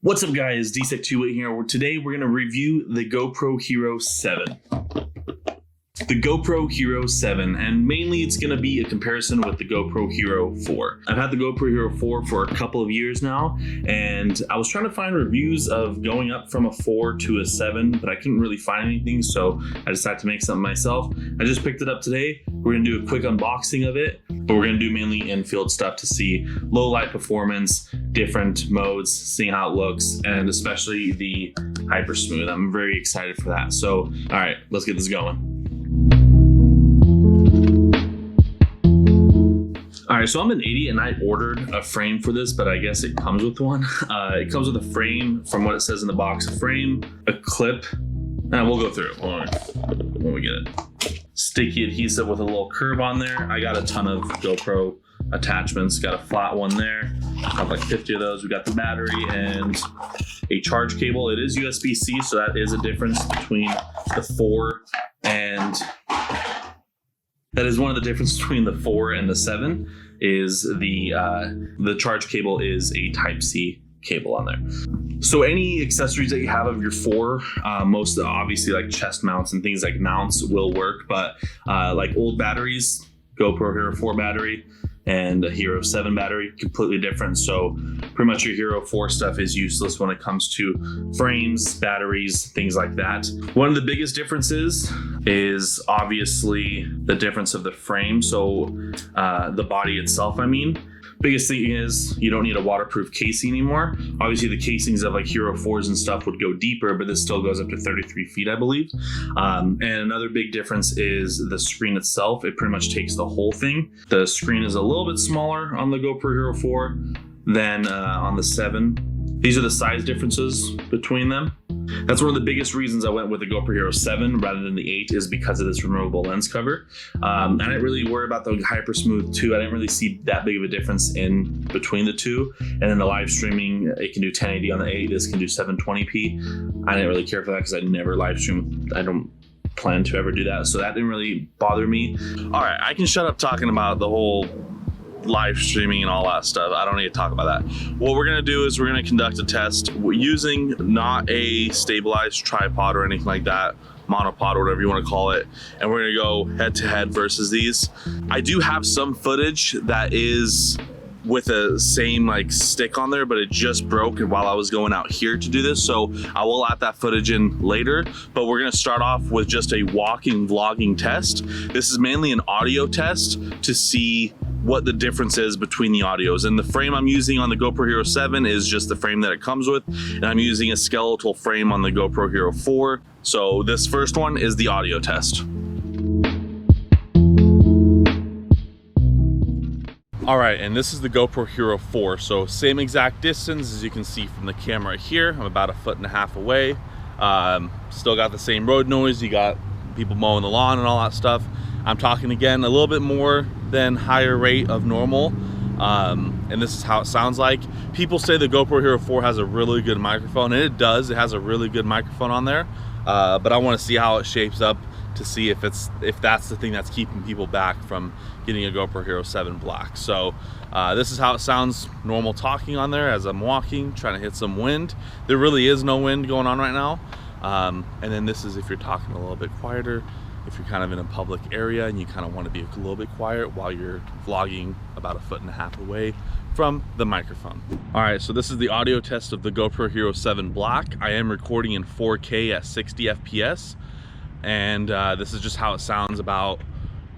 What's up guys, D5300 here. Today we're going to review the GoPro Hero 7. The GoPro Hero 7, and mainly it's going to be a comparison with the GoPro Hero 4. I've had the GoPro Hero 4 for a couple of years now, and I was trying to find reviews of going up from a 4 to a 7, but I couldn't really find anything, so I decided to make something myself. I just picked it up today. We're going to do a quick unboxing of it, but we're going to do mainly in-field stuff to see low light performance, different modes, seeing how it looks, and especially the hyper smooth. I'm very excited for that. So, all right, let's get this going. All right, so I'm an idiot and I ordered a frame for this, but I guess it comes with one. It comes with a frame from what it says in the box, a frame, a clip, and we'll go through it when we get it. Sticky adhesive with a little curve on there. I got a ton of GoPro attachments. Got a flat one there. Got like 50 of those. We got the battery and a charge cable. It is USB-C, so that is a difference between the 4 and... That is one of the differences between the 4 and the 7 is the charge cable is a Type-C cable on there. So any accessories that you have of your 4, most obviously like chest mounts and things like mounts will work, but like old batteries, GoPro Hero 4 battery and a Hero 7 battery, completely different. So pretty much your Hero 4 stuff is useless when it comes to frames, batteries, things like that. One of the biggest differences is obviously the difference of the frame. So the body itself, I mean. Biggest thing is you don't need a waterproof casing anymore. Obviously the casings of like Hero 4s and stuff would go deeper, but this still goes up to 33 feet, I believe. And another big difference is the screen itself. It pretty much takes the whole thing. The screen is a little bit smaller on the GoPro Hero 4 than on the 7. These are the size differences between them. That's one of the biggest reasons I went with the GoPro Hero 7 rather than the 8 is because of this removable lens cover. I didn't really worry about the hyper smooth 2. I didn't really see that big of a difference in between the two. And then the live streaming, it can do 1080 on the 8. This can do 720p. I didn't really care for that because I never live stream. I don't plan to ever do that. So that didn't really bother me. All right, I can shut up talking about the whole live streaming and all that stuff. I don't need to talk about that. What we're gonna do is we're gonna conduct a test using not a stabilized tripod or anything like that, monopod or whatever you want to call it, and we're gonna go head to head versus these. I do have some footage that is with a same like stick on there, but it just broke while I was going out here to do this, so I will add that footage in later. But we're gonna start off with just a walking vlogging test. This is mainly an audio test to see what the difference is between the audios. And the frame I'm using on the GoPro Hero 7 is just the frame that it comes with, and I'm using a skeletal frame on the GoPro Hero 4. So this first one is the audio test. All right, and this is the GoPro Hero 4. So same exact distance as you can see from the camera here. I'm about 1.5 feet away. Still got the same road noise. You got people mowing the lawn and all that stuff. I'm talking again a little bit more than higher rate of normal. And this is how it sounds like. People say the GoPro Hero 4 has a really good microphone, and it does. It has a really good microphone on there. But I want to see how it shapes up to see if that's the thing that's keeping people back from getting a GoPro Hero 7 Black. So this is how it sounds normal talking on there as I'm walking, trying to hit some wind. There really is no wind going on right now. And then this is if you're talking a little bit quieter, if you're kind of in a public area and you kind of want to be a little bit quiet while you're vlogging about 1.5 feet away from the microphone. All right, so this is the audio test of the GoPro Hero 7 Black. I am recording in 4K at 60 FPS. And this is just how it sounds about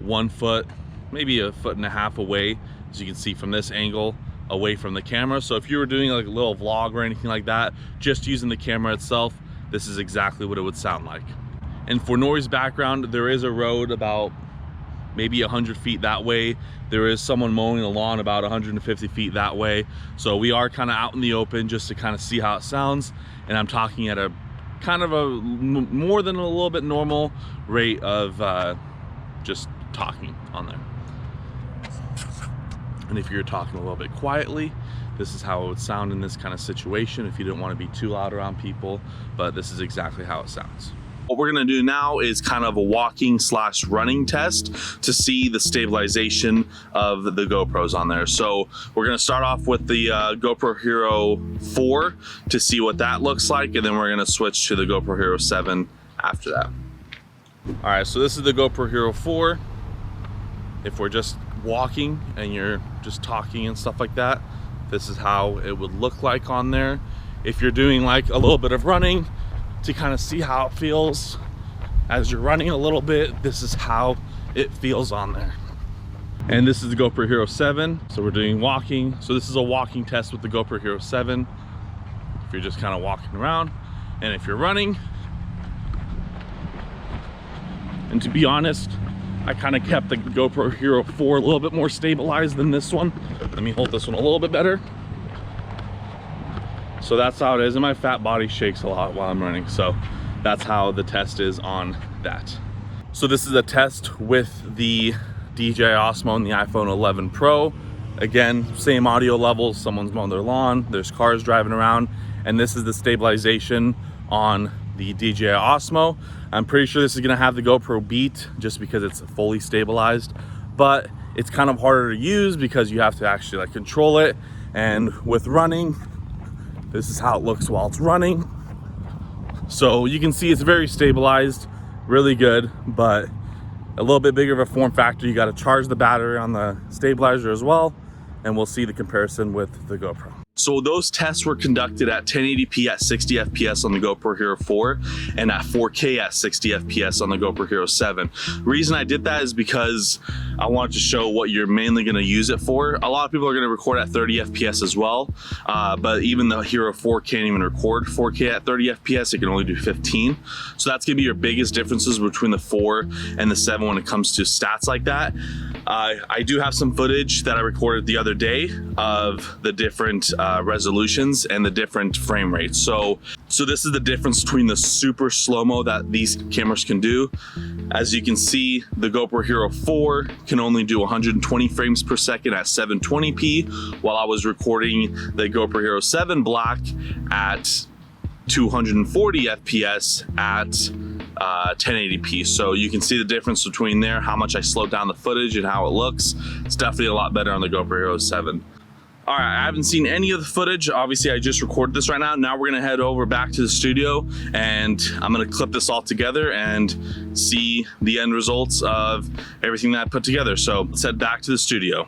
1 foot, maybe 1.5 feet away, as you can see from this angle, away from the camera. So if you were doing like a little vlog or anything like that, just using the camera itself, this is exactly what it would sound like. And for noise background, there is a road about maybe 100 feet that way. There is someone mowing the lawn about 150 feet that way. So we are kind of out in the open just to kind of see how it sounds. And I'm talking at a kind of a more than a little bit normal rate of just talking on there. And if you're talking a little bit quietly, this is how it would sound in this kind of situation if you didn't want to be too loud around people, but this is exactly how it sounds. What we're gonna do now is kind of a walking / running test to see the stabilization of the GoPros on there. So we're gonna start off with the GoPro Hero 4 to see what that looks like, and then we're gonna switch to the GoPro Hero 7 after that. All right, so this is the GoPro Hero 4. If we're just walking and you're just talking and stuff like that, this is how it would look like on there. If you're doing like a little bit of running, to kind of see how it feels as you're running a little bit, this is how it feels on there. And this is the GoPro Hero 7. So we're doing walking. So this is a walking test with the GoPro Hero 7. If you're just kind of walking around, and if you're running. And to be honest, I kind of kept the GoPro Hero 4 a little bit more stabilized than this one. Let me hold this one a little bit better. So that's how it is, and my fat body shakes a lot while I'm running. So that's how the test is on that. So this is a test with the DJI Osmo and the iPhone 11 Pro. Again, same audio levels, someone's mowing their lawn, there's cars driving around, and this is the stabilization on the DJI Osmo. I'm pretty sure this is gonna have the GoPro beat just because it's fully stabilized, but it's kind of harder to use because you have to actually like control it. And with running, this is how it looks while it's running. So you can see it's very stabilized, really good, but a little bit bigger of a form factor. You got to charge the battery on the stabilizer as well, and we'll see the comparison with the GoPro. So those tests were conducted at 1080p at 60 FPS on the GoPro Hero 4 and at 4K at 60 FPS on the GoPro Hero 7. The reason I did that is because I wanted to show what you're mainly going to use it for. A lot of people are going to record at 30 FPS as well, but even the Hero 4 can't even record 4K at 30 FPS. It can only do 15. So that's going to be your biggest differences between the 4 and the 7 when it comes to stats like that. I do have some footage that I recorded the other day of the different resolutions and the different frame rates. So this is the difference between the super slow-mo that these cameras can do. As you can see, the GoPro Hero 4 can only do 120 frames per second at 720p, while I was recording the GoPro Hero 7 Black at 240 FPS at 1080p. So you can see the difference between there, how much I slowed down the footage and how it looks. It's definitely a lot better on the GoPro Hero 7. All right, I haven't seen any of the footage. Obviously, I just recorded this right now. Now we're gonna head over back to the studio, and I'm gonna clip this all together and see the end results of everything that I put together. So let's head back to the studio.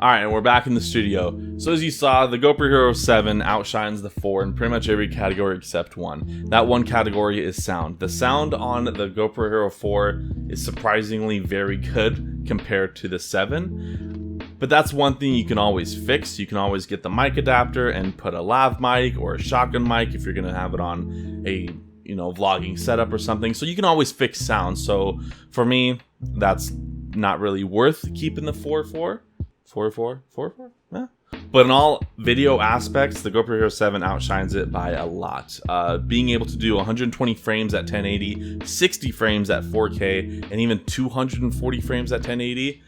All right, and we're back in the studio. So as you saw, the GoPro Hero 7 outshines the 4 in pretty much every category except one. That one category is sound. The sound on the GoPro Hero 4 is surprisingly very good compared to the 7. But that's one thing you can always fix. You can always get the mic adapter and put a lav mic or a shotgun mic if you're gonna have it on a vlogging setup or something. So you can always fix sound. So for me, that's not really worth keeping the 4.4. 4.4? Yeah. But in all video aspects, the GoPro Hero 7 outshines it by a lot. Being able to do 120 frames at 1080, 60 frames at 4K, and even 240 frames at 1080,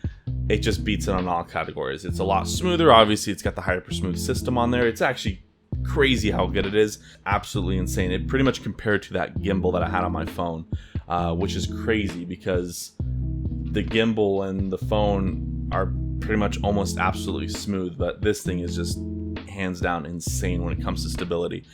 it just beats it on all categories. It's a lot smoother. Obviously, it's got the hyper smooth system on there. It's actually crazy how good it is. Absolutely insane. It pretty much compared to that gimbal that I had on my phone, which is crazy because the gimbal and the phone are pretty much almost absolutely smooth, but this thing is just hands down insane when it comes to stability.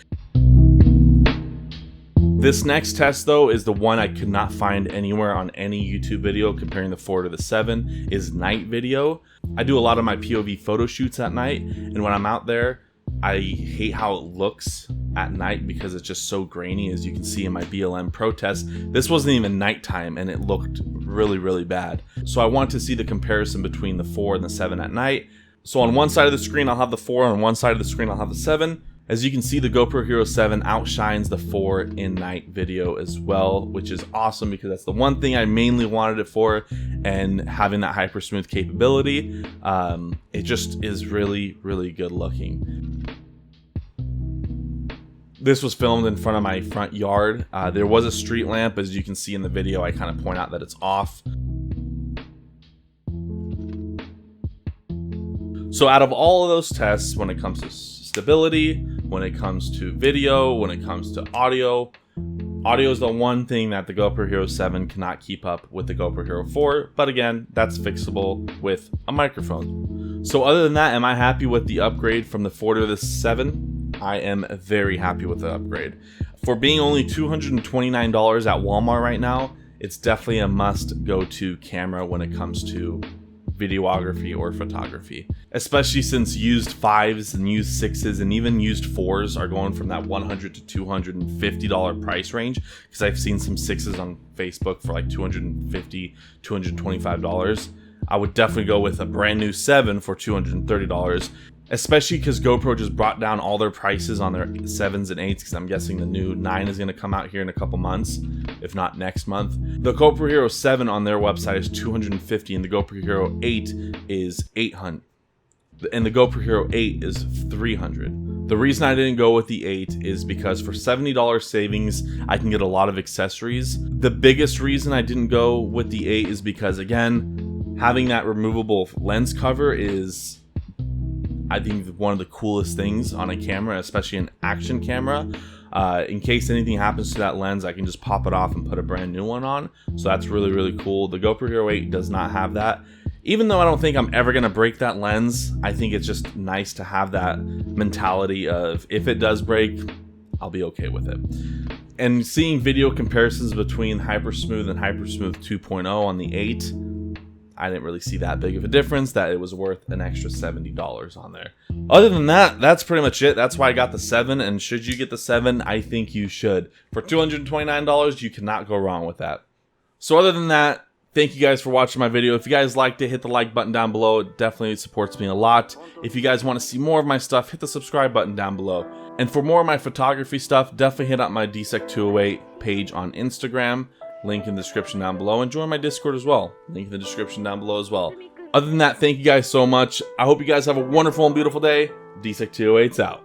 This next test though is the one I could not find anywhere on any YouTube video comparing the 4 to the 7, is night video. I do a lot of my POV photo shoots at night, and when I'm out there, I hate how it looks at night because it's just so grainy. As you can see in my BLM Pro test, this wasn't even nighttime and it looked really, really bad. So I want to see the comparison between the 4 and the 7 at night. So on one side of the screen, I'll have the 4, on one side of the screen, I'll have the 7. As you can see, the GoPro Hero 7 outshines the 4 in night video as well, which is awesome because that's the one thing I mainly wanted it for, and having that hyper smooth capability, it just is really, really good looking. This was filmed in front of my front yard. There was a street lamp, as you can see in the video. I kind of point out that it's off. So out of all of those tests, when it comes to stability, when it comes to video, when it comes to audio, Audio is the one thing that the GoPro Hero 7 cannot keep up with the GoPro Hero 4, but again, that's fixable with a microphone. So other than that, am I happy with the upgrade from the 4 to the 7? I am very happy with the upgrade. For being only $229 at Walmart right now, it's definitely a must-go-to camera when it comes to videography or photography, especially since used 5s and used 6s and even used 4s are going from that $100 to $250 price range, because I've seen some 6s on Facebook for like $250, $225. I would definitely go with a brand new 7 for $230, especially because GoPro just brought down all their prices on their 7s and 8s, because I'm guessing the new 9 is going to come out here in a couple months, if not next month. The GoPro Hero 7 on their website is $250 and the GoPro Hero 8 is $800, and the GoPro Hero 8 is $300. The reason I didn't go with the 8 is because for $70 savings, I can get a lot of accessories. The biggest reason I didn't go with the 8 is because, again, having that removable lens cover is, I think, one of the coolest things on a camera, especially an action camera. In case anything happens to that lens, I can just pop it off and put a brand new one on. So that's really, really cool. The GoPro Hero 8 does not have that. Even though I don't think I'm ever going to break that lens, I think it's just nice to have that mentality of, if it does break, I'll be okay with it. And seeing video comparisons between Hypersmooth and Hypersmooth 2.0 on the 8, I didn't really see that big of a difference that it was worth an extra $70 on there. Other than that, that's pretty much it. That's why I got the 7, and should you get the 7, I think you should. For $229, you cannot go wrong with that. So other than that, thank you guys for watching my video. If you guys liked it, hit the like button down below. It definitely supports me a lot. If you guys want to see more of my stuff, hit the subscribe button down below. And for more of my photography stuff, definitely hit up my DSEC208 page on Instagram. Link in the description down below, and join my Discord as well. Link in the description down below as well. Other than that, thank you guys so much. I hope you guys have a wonderful and beautiful day. DSEC208's out.